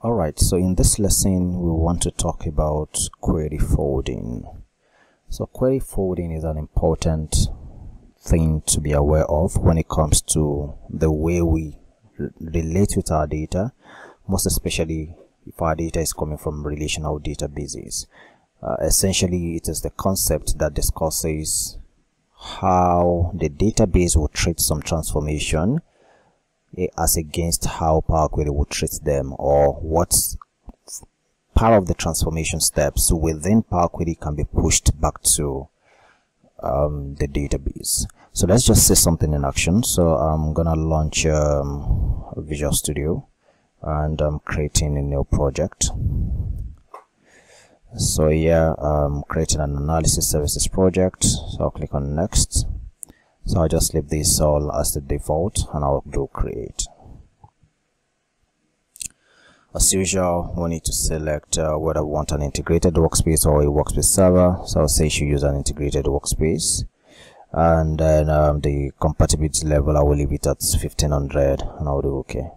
Alright, so in this lesson we want to talk about query forwarding. So query forwarding is an important thing to be aware of when it comes to the way we relate with our data, most especially if our data is coming from relational databases. Essentially, it is the concept that discusses how the database will treat some transformation as against how Power Query will treat them, or what part of the transformation steps within Power Query can be pushed back to the database. So let's just see something in action. So I'm gonna launch Visual Studio, and I'm creating a new project. So here I'm creating an analysis services project, so I'll click on next. So I'll just leave this all as the default and I'll do create. As usual, we need to select whether we want an integrated workspace or a workspace server. So I'll say you should use an integrated workspace, and then the compatibility level I will leave it at 1500 and I'll do OK.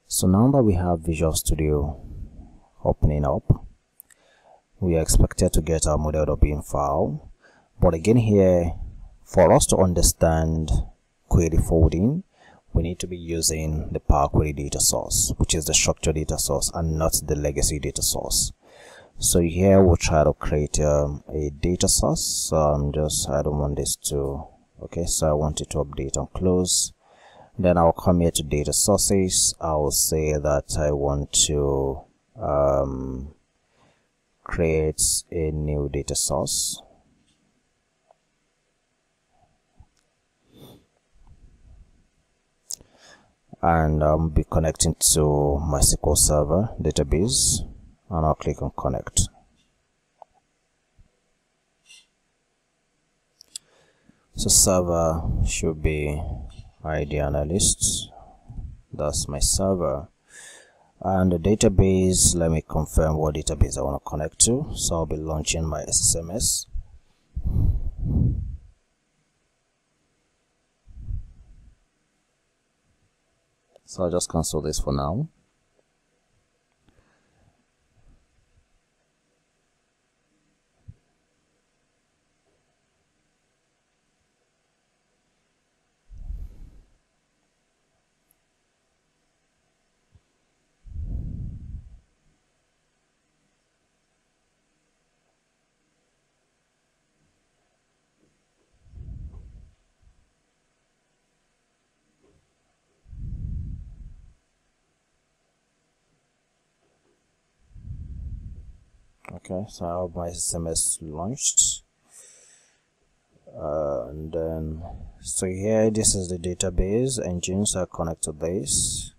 So now that we have Visual Studio opening up, we are expected to get our model.bin file. But again here, for us to understand query forwarding, we need to be using the Power Query data source, which is the structured data source and not the legacy data source. So here we'll try to create a data source. So I don't want this to, okay, so I want it to update and close. Then I'll come here to data sources. I'll say that I want to create a new data source. And I'll be connecting to my SQL Server database, and I'll click on connect. So server should be ID analyst, that's my server. And the database, let me confirm what database I want to connect to. So I'll be launching my SSMS. So I'll just cancel this for now. Okay, so I have my SSMS launched, and then so here this is the database engine, so I connect to this.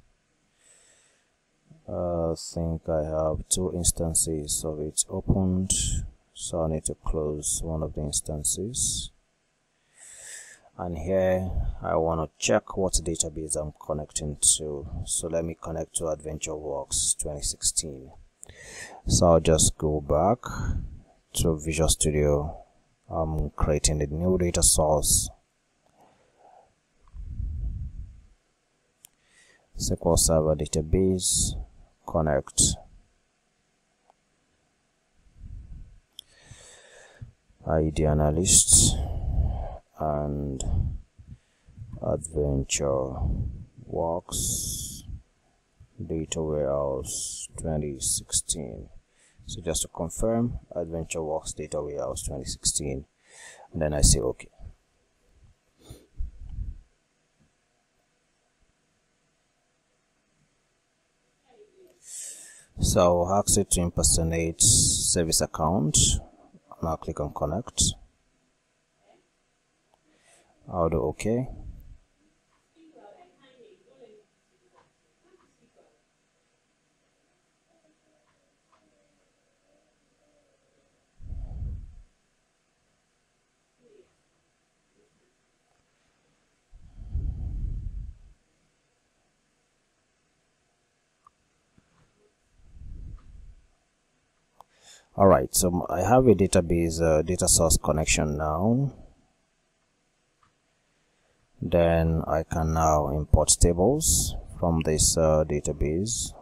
I think I have 2 instances of it opened, so I need to close one of the instances. And here I want to check what database I'm connecting to. So let me connect to AdventureWorks 2016. So I'll just go back to Visual Studio. I'm creating a new data source, SQL Server database, connect. ID analyst and AdventureWorks data warehouse 2016. So just to confirm, AdventureWorks data warehouse 2016, and then I say OK. So I'll ask it to impersonate service account, and I'll click on connect. I'll do OK. Alright, so I have a database data source connection now. Then I can now import tables from this database.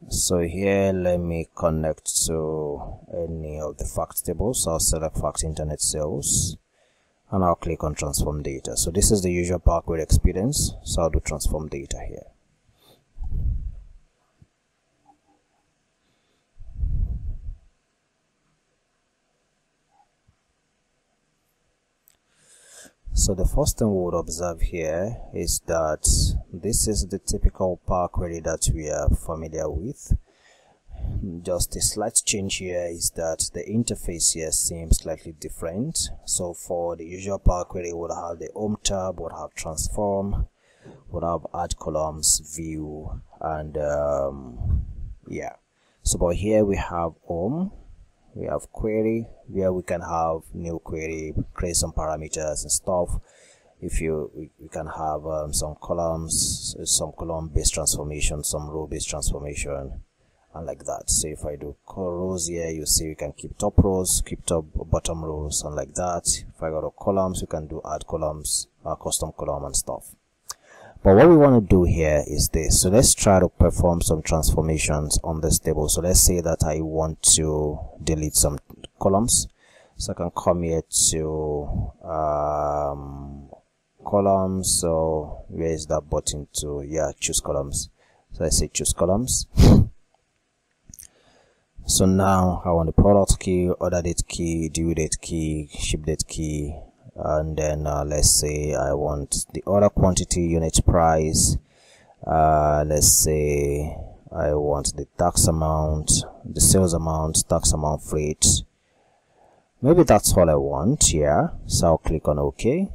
So here, let me connect to any of the fact tables. So I'll select fact internet sales and I'll click on transform data. So this is the usual Power Query experience. So I'll do transform data here. So the first thing we would observe here is that this is the typical Power Query that we are familiar with. Just a slight change here is that the interface here seems slightly different. So for the usual Power Query, we would have the home tab, would have transform, would have add columns, view, and yeah. So but here we have home, we have query, where we can have new query, create some parameters and stuff. If we can have some columns, some column based transformation, some row based transformation, and like that. So if I do rows here, you see we can keep top rows, keep top bottom rows, and like that. If I go to columns, we can do add columns, custom column and stuff. But what we want to do here is this. So let's try to perform some transformations on this table. So let's say that I want to delete some columns. So I can come here to columns. So where is that button to? Yeah, choose columns. So I say choose columns. So now I want the product key, order date key, due date key, ship date key, and then let's say I want the order quantity, unit price, let's say I want the tax amount, the sales amount, tax amount, freight. Maybe that's all I want here. So I'll click on OK.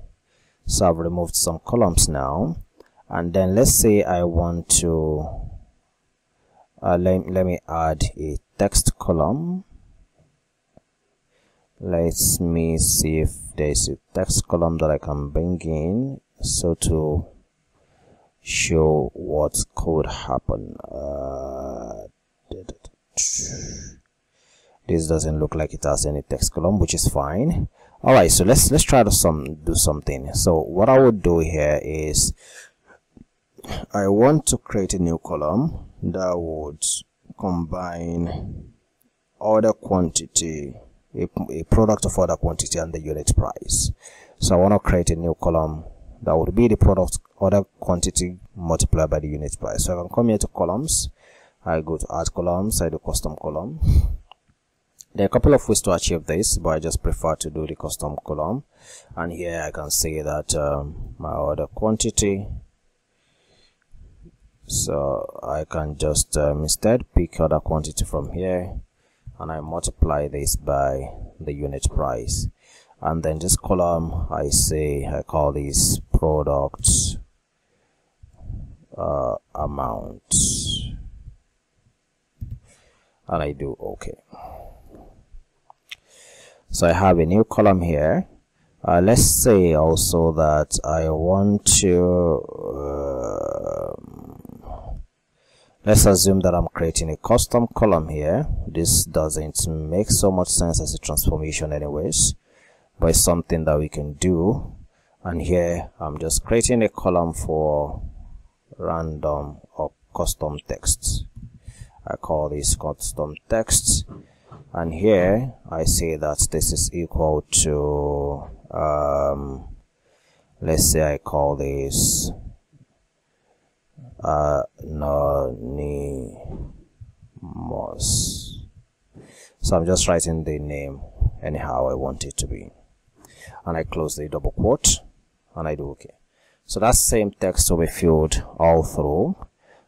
So I've removed some columns now, and then let's say I want to let me add a text column. Let me see if there's a text column that I can bring in, so to show what could happen. This doesn't look like it has any text column, which is fine. Alright, so let's try to do something. So what I would do here is I want to create a new column that would combine order quantity, a product of order quantity, and the unit price. So I want to create a new column that would be the product order quantity multiplied by the unit price. So I can come here to columns, I go to add columns, I do custom column. There are a couple of ways to achieve this, but I just prefer to do the custom column. And here I can say that my order quantity, so I can just instead pick order quantity from here, and I multiply this by the unit price. And then this column, I call this product amount, and I do OK. So I have a new column here. Let's say also that I want to let's assume that I'm creating a custom column here. This doesn't make so much sense as a transformation anyways, but it's something that we can do. And here I'm just creating a column for random or custom text. I call this custom text, and here I say that this is equal to let's say I call this anonymous. So I'm just writing the name anyhow I want it to be, and I close the double quote and I do OK. So that same text will be filled all through.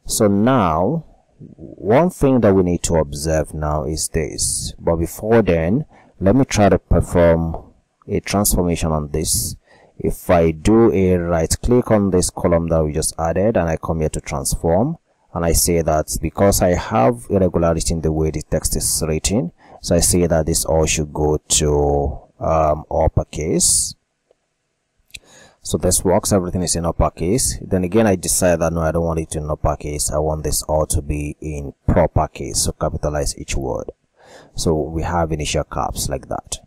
So now one thing that we need to observe now is this, but before then let me try to perform a transformation on this. If I do a right click on this column that we just added and I come here to transform, and I say that because I have irregularity in the way the text is written, so I say that this all should go to uppercase. So this works, everything is in uppercase. Then again, I decided that no, I don't want it in uppercase. I want this all to be in proper case, so capitalize each word. So we have initial caps like that.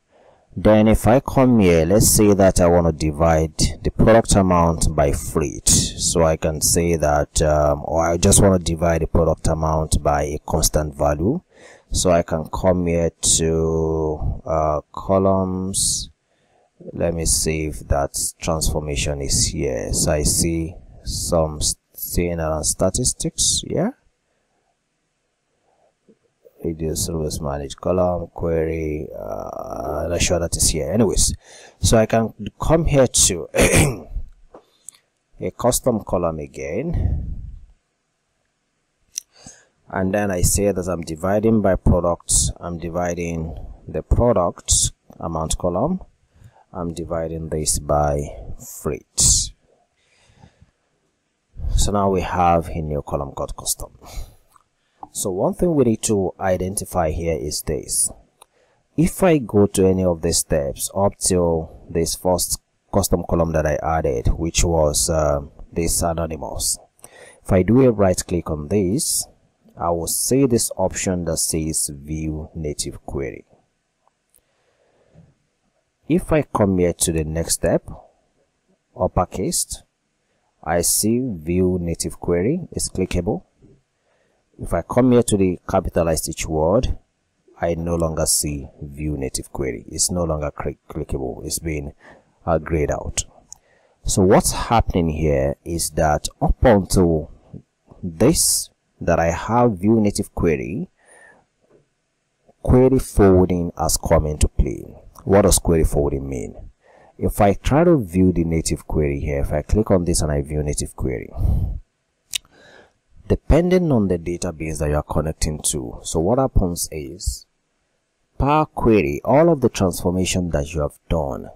Then if I come here, let's say that I want to divide the product amount by freight. So I can say that, or I just want to divide the product amount by a constant value. So I can come here to columns. Let me see if that transformation is here. So I see some saying around statistics. Yeah. Reduce service manage column query. I'm not sure that is here. Anyways, so I can come here to a custom column again, and then I say that I'm dividing by products. I'm dividing the product amount column. I'm dividing this by freight. So now we have a new column called custom. So one thing we need to identify here is this. If I go to any of these steps up till this first custom column that I added, which was this anonymous, if I do a right click on this, I will see this option that says view native query. If I come here to the next step, uppercase, I see view native query is clickable. If I come here to the capitalized each word, I no longer see view native query. It's no longer clickable. It's been grayed out. So what's happening here is that up until this, that I have view native query, query forwarding has come into play. What does query forwarding mean? If I try to view the native query here, if I click on this and I view native query, depending on the database that you are connecting to, so what happens is, per query, all of the transformation that you have done,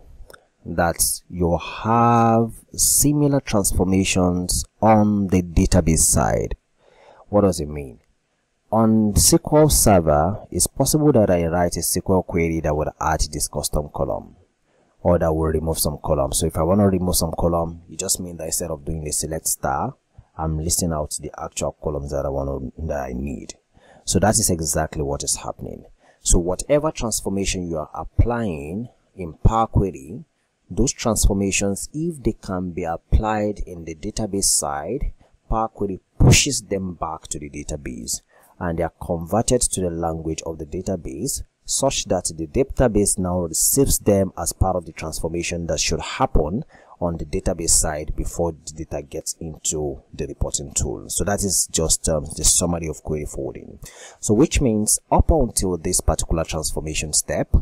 that you have similar transformations on the database side. What does it mean? On SQL Server, it's possible that I write a SQL query that would add this custom column, or that will remove some columns. So if I want to remove some column, it just means that instead of doing a select star, I'm listing out the actual columns that I need. So that is exactly what is happening. So whatever transformation you are applying in Power Query, those transformations, if they can be applied in the database side, Power Query pushes them back to the database, and they are converted to the language of the database, such that the database now receives them as part of the transformation that should happen on the database side before the data gets into the reporting tool. So that is just the summary of query forwarding. So which means up until this particular transformation step,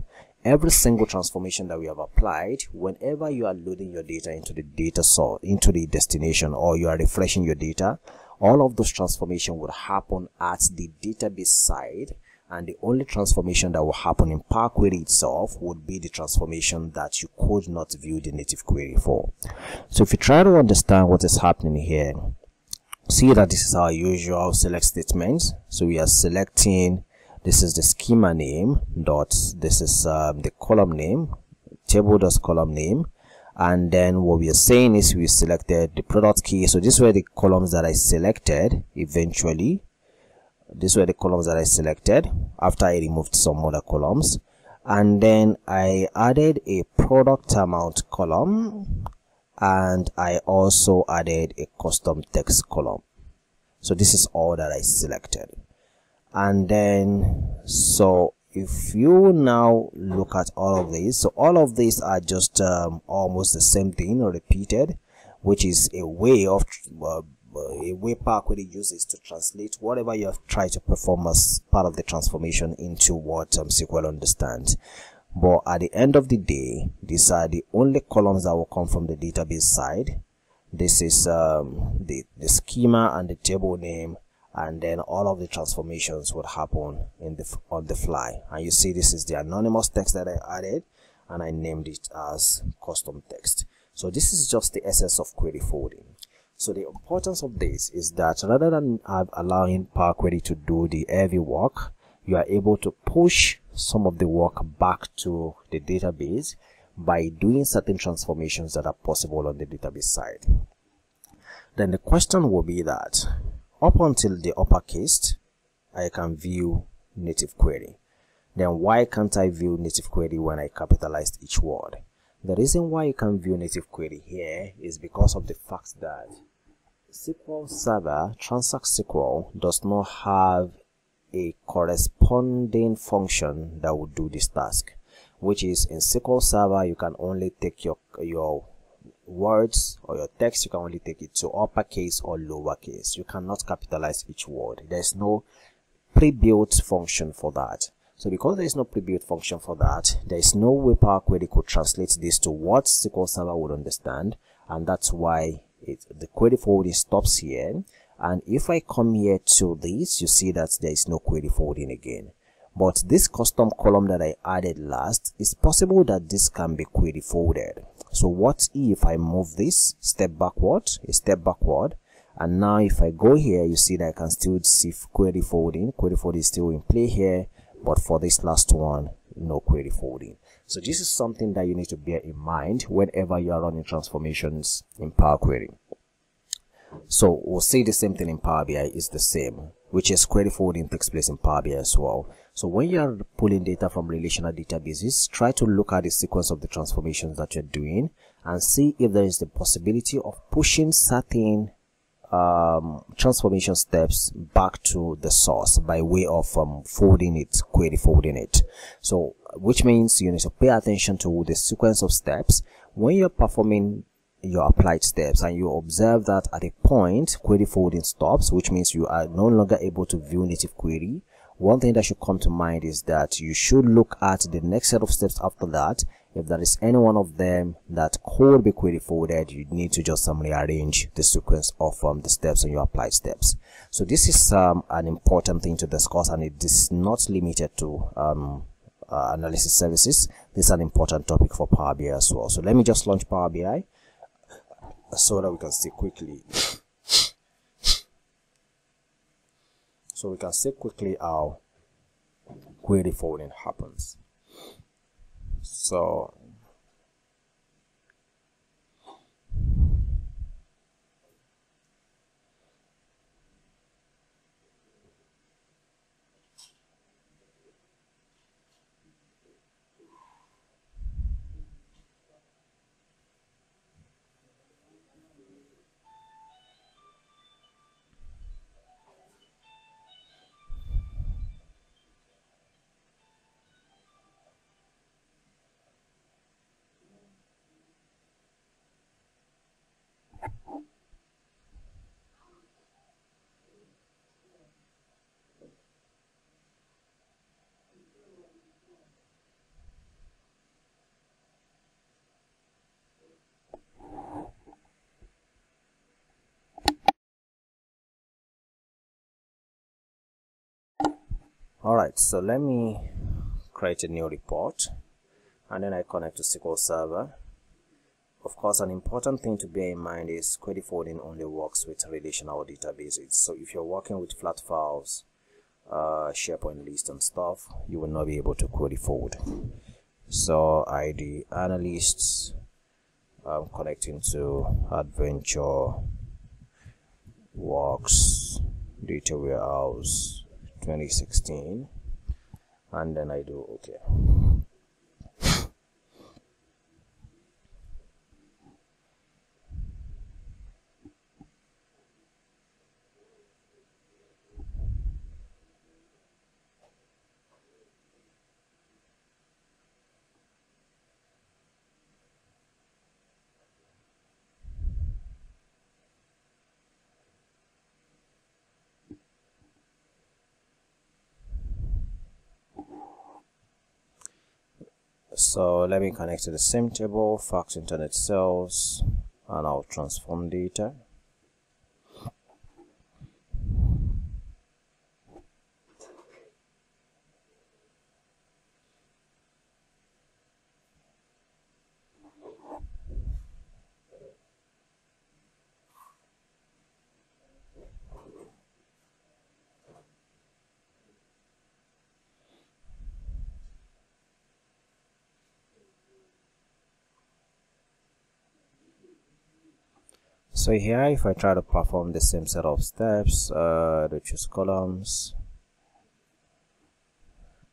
every single transformation that we have applied, whenever you are loading your data into the data source, into the destination, or you are refreshing your data, all of those transformation would happen at the database side, and the only transformation that will happen in Power Query itself would be the transformation that you could not view the native query for. So if you try to understand what is happening here, see that this is our usual select statement. So we are selecting, this is the schema name dot, this is the column name, table dot column name, and then what we are saying is we selected the product key. So these were the columns that I selected eventually. These were the columns that I selected after I removed some other columns, and then I added a product amount column, and I also added a custom text column. So this is all that I selected. And then, so if you now look at all of these, so all of these are just almost the same thing repeated, which is a way of Power Query uses to translate whatever you have tried to perform as part of the transformation into what SQL understands. But at the end of the day, these are the only columns that will come from the database side. This is the schema and the table name, and then all of the transformations would happen on the fly. And you see this is the anonymous text that I added, and I named it as custom text. So this is just the essence of query forwarding. So the importance of this is that rather than allowing Power Query to do the heavy work, you are able to push some of the work back to the database, by doing certain transformations that are possible on the database side. Then the question will be that up until the uppercase, I can view native query. Then why can't I view native query when I capitalized each word? The reason why you can view native query here is because of the fact that SQL Server Transact SQL does not have a corresponding function that would do this task, which is in SQL Server you can only take your words or your text, you can only take it to uppercase or lowercase. You cannot capitalize each word. There's no pre-built function for that. So because there is no pre-built function for that, there is no way Power Query could translate this to what SQL Server would understand, and that's why the query forwarding stops here. And if I come here to this, you see that there is no query forwarding again. But this custom column that I added last, it's possible that this can be query forwarded. So what if I move this a step backward, and now if I go here, you see that I can still see query forwarding. Query forwarding is still in play here, but for this last one, no query forwarding. So this is something that you need to bear in mind whenever you are running transformations in Power Query. So we'll see the same thing in Power BI is the same, which is query forwarding takes place in Power BI as well. So when you are pulling data from relational databases, try to look at the sequence of the transformations that you're doing and see if there is the possibility of pushing certain transformation steps back to the source by way of query forwarding it. So which means you need to pay attention to the sequence of steps when you're performing your applied steps, and you observe that at a point query forwarding stops, which means you are no longer able to view native query. One thing that should come to mind is that you should look at the next set of steps after that. If there is any one of them that could be query forwarded, you need to just rearrange the sequence of the steps on your applied steps. So this is an important thing to discuss, and it is not limited to analysis services. This is an important topic for Power BI as well. So let me just launch Power BI so that we can see quickly. So we can see quickly how query forwarding happens. So alright, so let me create a new report and then I connect to SQL Server. Of course, an important thing to bear in mind is query forwarding only works with relational databases. So if you're working with flat files, SharePoint list and stuff, you will not be able to query forward. So ID analysts, connecting to Adventure Works Data Warehouse 2016, and then I do OK. So let me connect to the same table, Facts Internet Sales, and I'll transform data. So here, if I try to perform the same set of steps, to choose columns,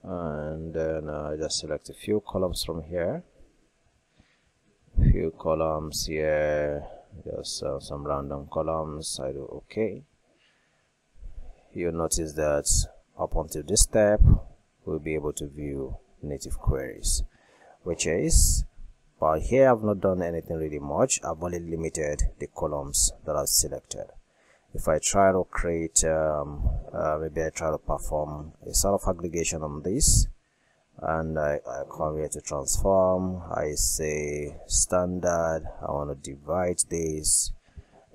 and then just select a few columns from here, few columns here, just some random columns. I do OK. You'll notice that up until this step, we'll be able to view native queries, which is, but here I've not done anything really much. I've only limited the columns that I've selected. If I try to create, maybe I try to perform a sort of aggregation on this, and I come here to transform. I say standard. I want to divide this.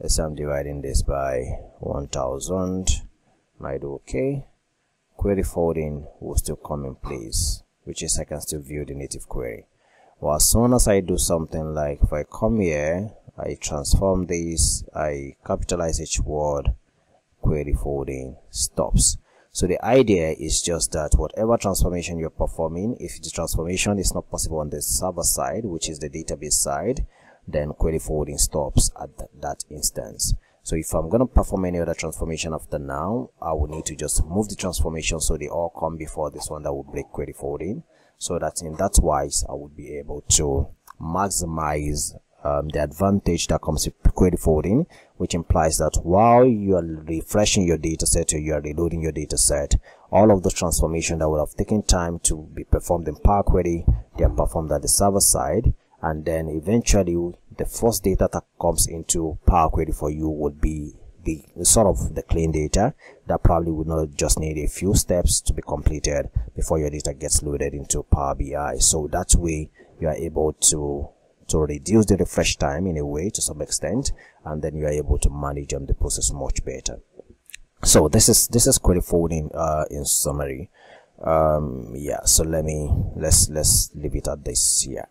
Let's say I'm dividing this by 1000. And I do OK. Query folding will still come in place, which is I can still view the native query. Well, as soon as I do something like, if I come here, I transform this, I capitalize each word, query folding stops. So the idea is just that whatever transformation you're performing, if the transformation is not possible on the server side, which is the database side, then query folding stops at that instance. So if I'm going to perform any other transformation after now, I will need to just move the transformation so they all come before this one that will break query folding, so that in that wise I would be able to maximize the advantage that comes with query folding, which implies that while you are refreshing your data set or you are reloading your data set, all of the transformation that would have taken time to be performed in Power Query, they are performed at the server side, and then eventually the first data that comes into Power Query for you would be the sort of the clean data that probably would not just need a few steps to be completed before your data gets loaded into Power BI. So that way you are able to reduce the refresh time in a way to some extent, and then you are able to manage the process much better. So this is query folding in summary. Yeah, so let's leave it at this. Yeah.